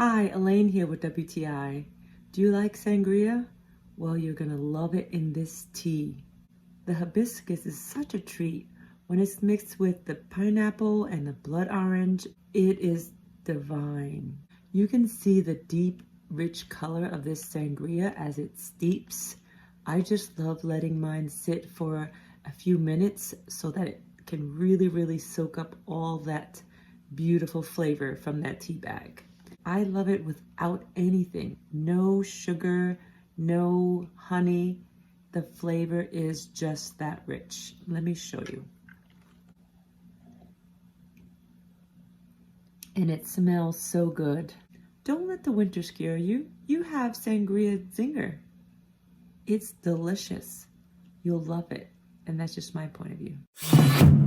Hi, Elaine here with WTI. Do you like sangria? Well, you're gonna love it in this tea. The hibiscus is such a treat. When it's mixed with the pineapple and the blood orange, it is divine. You can see the deep, rich color of this sangria as it steeps. I just love letting mine sit for a few minutes so that it can really soak up all that beautiful flavor from that tea bag. I love it without anything. No sugar, no honey. The flavor is just that rich. Let me show you. And it smells so good. Don't let the winter scare you. You have Sangria Zinger. It's delicious. You'll love it. And that's just my point of view.